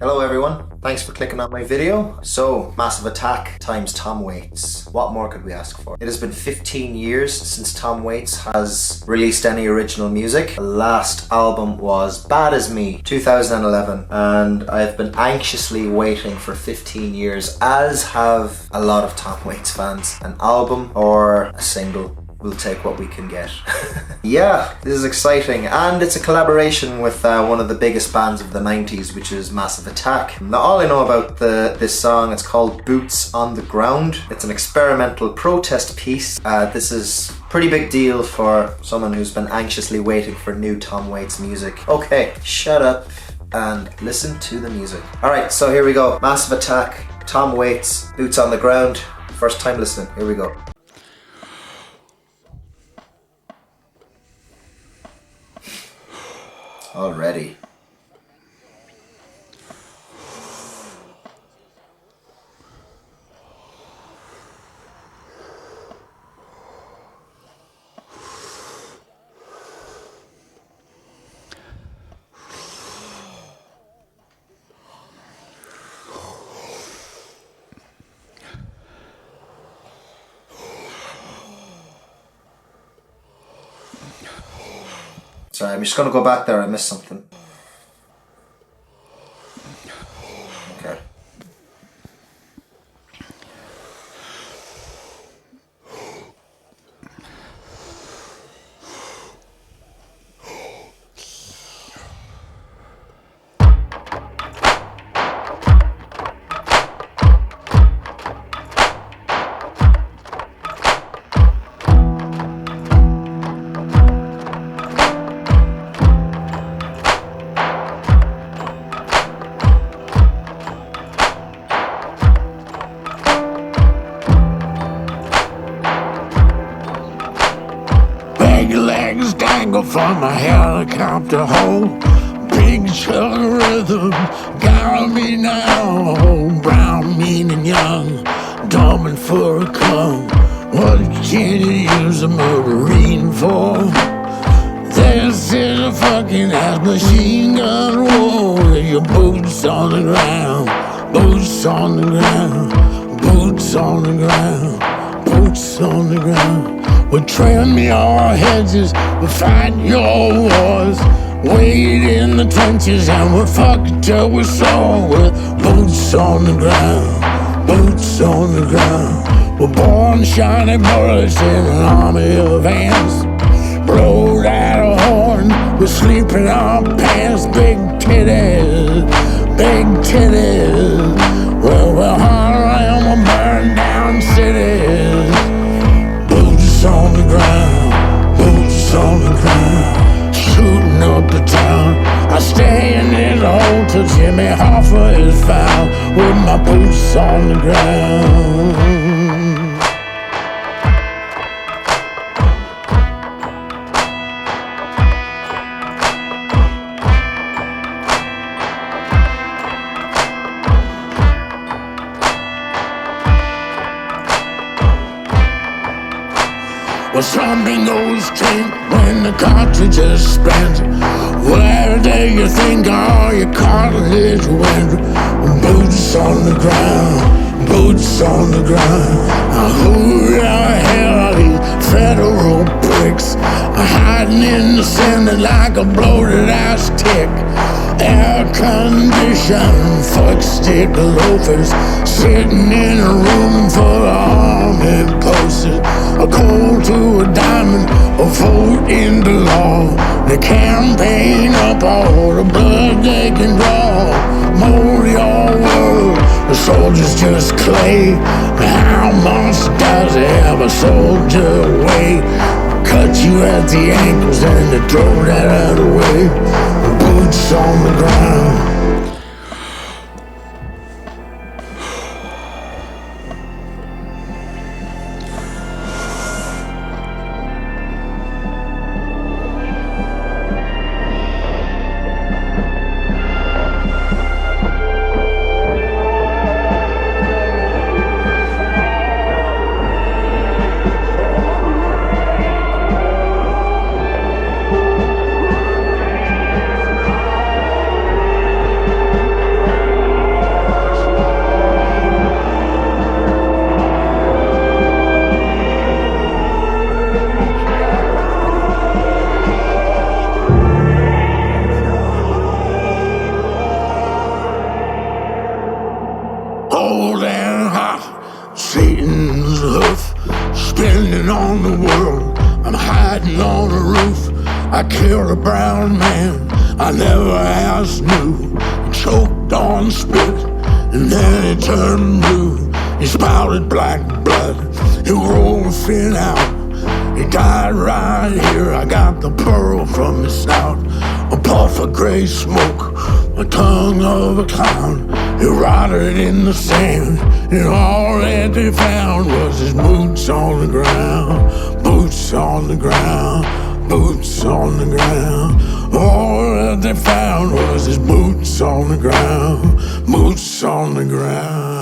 Hello everyone, thanks for clicking on my video. So, Massive Attack times Tom Waits. What more could we ask for? It has been 15 years since Tom Waits has released any original music. The last album was Bad As Me, 2011, and I've been anxiously waiting for 15 years, as have a lot of Tom Waits fans. An album or a single. We'll take what we can get. Yeah, this is exciting, and it's a collaboration with one of the biggest bands of the 90s, which is Massive Attack. Now, all I know about this song, it's called Boots on the Ground. It's an experimental protest piece. This is a pretty big deal for someone who's been anxiously waiting for new Tom Waits music. Okay, shut up and listen to the music. Alright, so here we go. Massive Attack, Tom Waits, Boots on the Ground. First time listening, here we go. Already. Sorry, I'm just gonna go back there. I missed something. Okay. Legs dangle from a helicopter hole. Big chug of rhythm got me now. Brown, mean and young, dumb and full of cum. What can you use a marine for? This is a fucking ass machine gun war. Your boots on the ground, boots on the ground, boots on the ground, boots on the ground. We'll trim your hedges, we'll fight your wars. Wait in the trenches and we'll fuck till we're sore. With boots on the ground, boots on the ground. We're born shiny bullets in an army of ants. Blowed out a horn, we're sleeping on pants. Big titties, big titties. Well, we're hard around, we'll burn down cities. Boots on the ground, boots on the ground, shooting up the town. I stay in this hole till Jimmy Hoffa is found with my boots on the ground. Well, something goes straight when the cartridge is spent. Where do you think all your cartilage went? Boots on the ground, boots on the ground. Who the hell are these federal pricks? Hiding in the Senate like a bloated ass tick. Air conditioned fuck stick loafers sitting in a room full of army posters. A cold to a diamond, a vote into law. They campaign up all the blood they can draw. Mold your world, the soldiers just clay. How much does it have a soldier weigh? Cut you at the ankles and they throw that out of the way. Boots on the ground. on the world. I'm hiding on a roof. I killed a brown man I never asked knew. He choked on spit and then he turned blue. He spouted black blood. He rolled a fin out. He died right here. I got the pearl from his snout. A puff of gray smoke, a tongue of a clown. He rotted in the sand, and all that they found was his boots on the ground. Boots on the ground, boots on the ground. All that they found was his boots on the ground. Boots on the ground.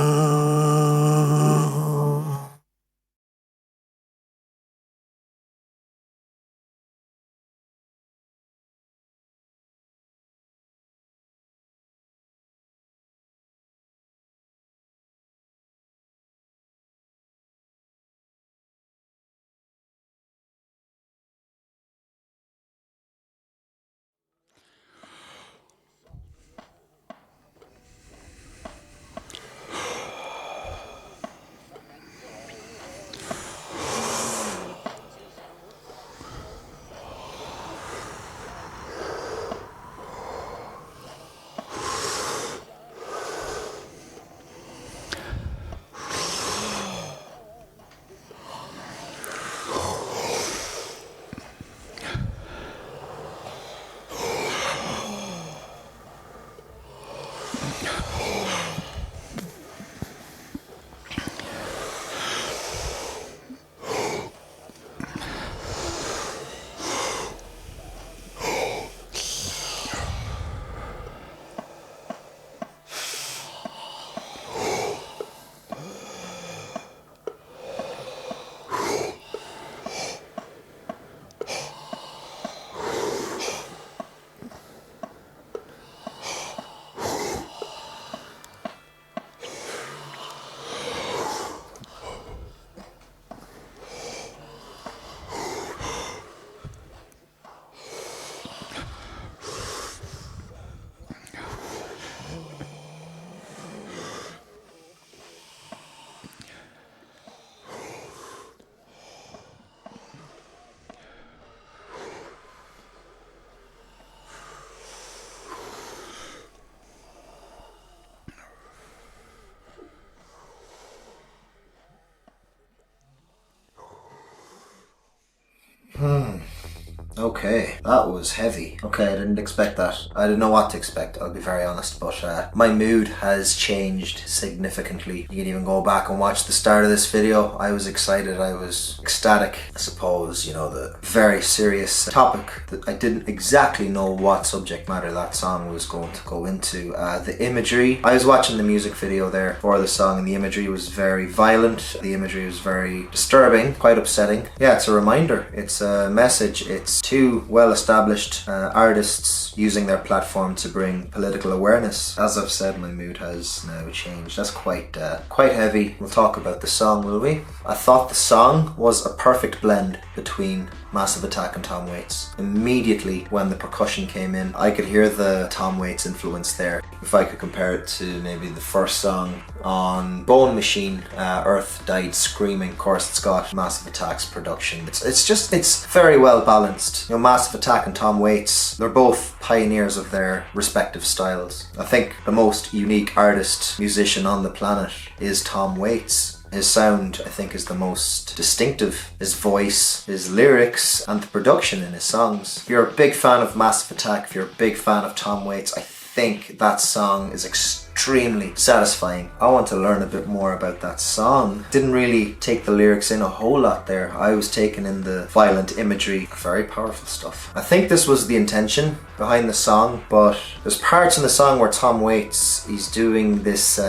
Okay, that was heavy. Okay, I didn't expect that. I didn't know what to expect, I'll be very honest, but my mood has changed significantly. You can even go back and watch the start of this video. I was excited, I was ecstatic. I suppose, you know, the very serious topic that I didn't exactly know what subject matter that song was going to go into. The imagery, I was watching the music video there for the song, and the imagery was very violent. The imagery was very disturbing, quite upsetting. Yeah, it's a reminder, it's a message, it's two well-established artists using their platform to bring political awareness. As I've said, my mood has now changed. That's quite heavy. We'll talk about the song, will we? I thought the song was a perfect blend between Massive Attack and Tom Waits. Immediately when the percussion came in, I could hear the Tom Waits influence there. If I could compare it to maybe the first song on Bone Machine, Earth Died Screaming. Of course, it's got Massive Attack's production. It's very well balanced. You know, Massive Attack and Tom Waits, they're both pioneers of their respective styles. I think the most unique artist, musician on the planet is Tom Waits. His sound, I think, is the most distinctive. His voice, his lyrics, and the production in his songs. If you're a big fan of Massive Attack, if you're a big fan of Tom Waits, I think that song is extremely satisfying. I want to learn a bit more about that song. Didn't really take the lyrics in a whole lot there. I was taking in the violent imagery. Very powerful stuff. I think this was the intention behind the song, but there's parts in the song where Tom Waits, he's doing this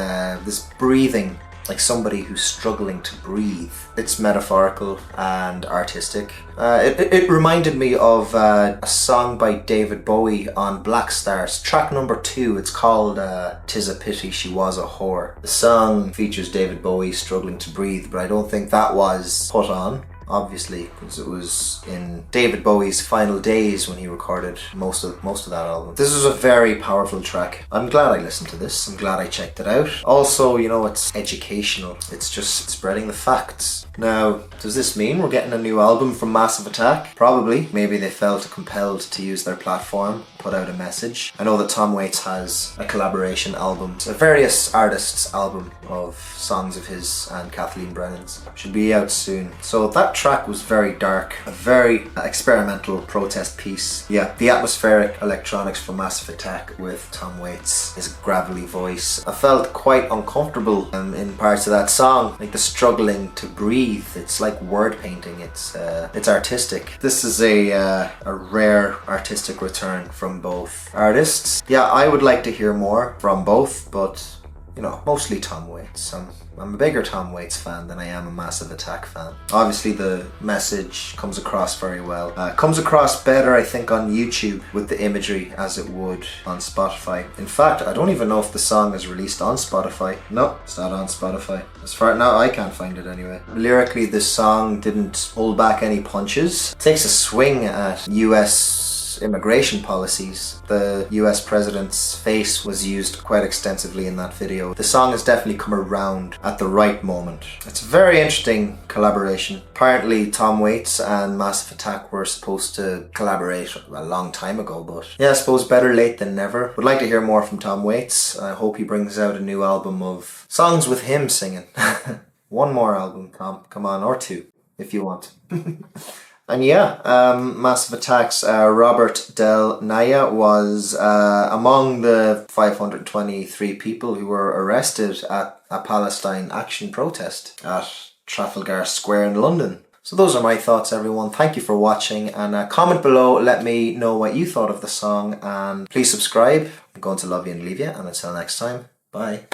breathing, like somebody who's struggling to breathe. It's metaphorical and artistic. It reminded me of a song by David Bowie on Black Stars, track number 2. It's called "'Tis a Pity She Was a Whore." The song features David Bowie struggling to breathe, but I don't think that was put on. obviously, because it was in David Bowie's final days when he recorded most of that album. This was a very powerful track. I'm glad I listened to this. I'm glad I checked it out. Also, you know, it's educational. It's just spreading the facts. Now, does this mean we're getting a new album from Massive Attack? Probably. Maybe they felt compelled to use their platform, put out a message. I know that Tom Waits has a collaboration album, a various artists album of songs of his and Kathleen Brennan's. Should be out soon. So that track was very dark, a very experimental protest piece. Yeah, the atmospheric electronics from Massive Attack with Tom Waits, his gravelly voice. I felt quite uncomfortable in parts of that song, like the struggling to breathe. It's like word painting. It's artistic. This is a rare artistic return from both artists. Yeah, I would like to hear more from both, but you know, mostly Tom Waits. I'm a bigger Tom Waits fan than I am a Massive Attack fan. Obviously the message comes across very well. Comes across better, I think, on YouTube with the imagery as it would on Spotify. In fact, I don't even know if the song is released on Spotify. No, it's not on Spotify. As far now, I can't find it anyway. Lyrically, this song didn't hold back any punches. It takes a swing at US immigration policies. The US president's face was used quite extensively in that video. The song has definitely come around at the right moment. It's a very interesting collaboration. Apparently Tom Waits and Massive Attack were supposed to collaborate a long time ago, but yeah, I suppose better late than never. Would like to hear more from Tom Waits. I hope he brings out a new album of songs with him singing. One more album, Tom. Come on, or two, if you want. And yeah, Massive Attack's Robert Del Naya was among the 523 people who were arrested at a Palestine Action protest at Trafalgar Square in London. So those are my thoughts, everyone. Thank you for watching, and comment below, let me know what you thought of the song, and please subscribe. I'm going to love you and leave you, and until next time, bye.